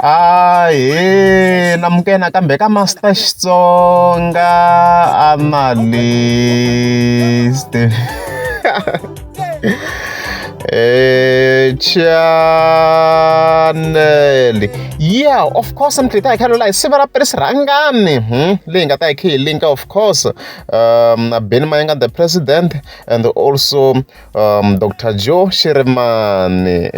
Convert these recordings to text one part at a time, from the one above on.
Ahee, namukela kambe ka Master Xitsonga analyst. Channel. Yeah, of course, I'm trying to like several Rangani. Link at link, of course. Ben Mayanga, the president, and also Dr. Joe Shirimani.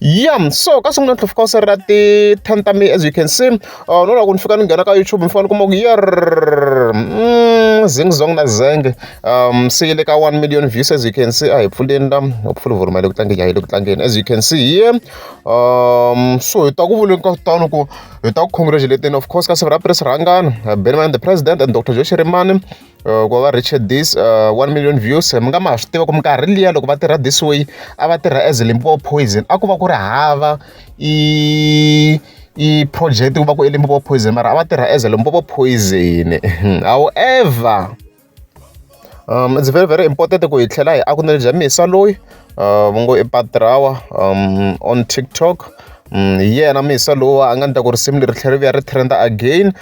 Yeah, so kasungna of course rati tantami, as you can see. No la kunfika ngena ka YouTube mfana kumogi zing zong na zeng sile ka 1 million views, as you can see. I hopefully vurma lokutlangi as you can see here. So itakuvule ka tano ku congratulating of course ka several Rangani, Ben the president and Dr. Joe Shirimani ku reach this 1 million views. Mga ma swi tiva ku minkarhi liya loko va tirha this way a va tirha as Limpopo Poison, a ku va ku ri hava i project ku va ku Limpopo Poison, mara a va tirha as Limpopo Poison. However, it's very very important ku hi tlhela hi acknowledge Misa loyi vongo i Patrawa on TikTok. Yeah, na Misa loyi a nga ndla ku risimu leri tlhela ri ya ri trenda again.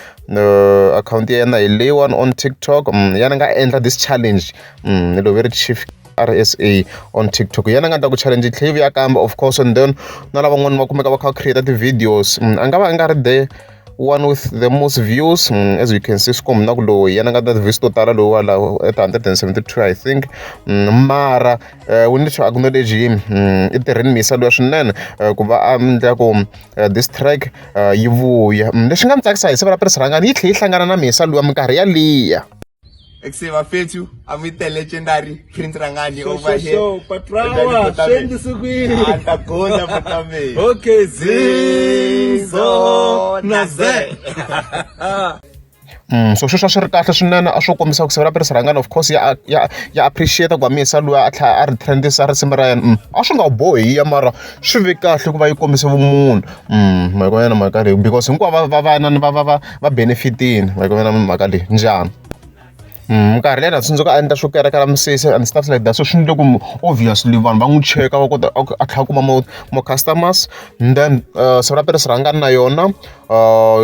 Account ya yena hi leyiwani on TikTok. Yana nga endla this challenge lo very chief RSA on TikTok. Yana nga ndla ku challenge tlhela ya kamba of course, and then na lava n'wana va kumeka va kha create the videos. A nga va a nga ri the one with the most views, as you can see. Skom na ku loyi yana nga the views to tala loyi wala at 172 I think. Mara we need to acknowledge him. I tirheni Misa loyi swinene ku va a endla ku this track yi vuya. Leswi nga ni tsakisa hi several Rangani yi tlhela yi hlangana na Misa loyi minkarhi yaliya. Exeva Fetu, I'm with the legendary Prince Rangani over here. Patrawa, shendi sukwini. Atakonda patame. Okay, zizo naze. So sweswo swi ri kahle swinene, a swo kombisa ku several Rangani of course ya appreciate ku Misa loyi a tlhela a ri trendisa risimu ra yena. A swi nga bohi mara swi ve kahle ku va yi kombisa vumunhu mhaka ya yena mhaka leyi, because hinkwavo va benefitini mhaka ya yena mhaka leyi njhani. Nkarhi leyi na tsundzuka a endla swo kerekela misisi and stuff like that, so swi endle ku obviously vanhu va n'wi cheka va kota a tlhela kuma more customers, and then several Rangani na yona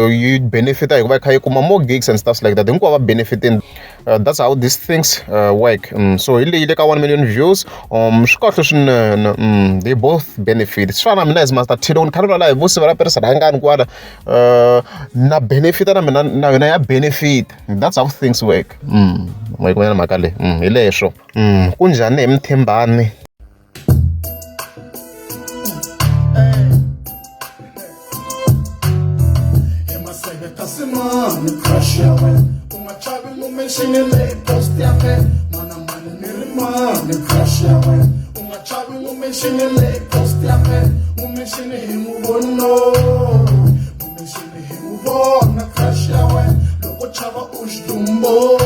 yi benefita hikuva yi kha yi kuma more gigs and stuff like that. Hinkwavo va benefiting. That's how these things work. So hi leyi le ka 1 million views swi kahle swinene. They both benefit. Swi fana na mina as Master Tilo ni khale hi vo several Rangani kwala na benefita na mina na yona ya benefit. That's how things work. Mhaka mhaka leyi hi leswo. Kunjhani hi Mthembani? Chava os dumbo.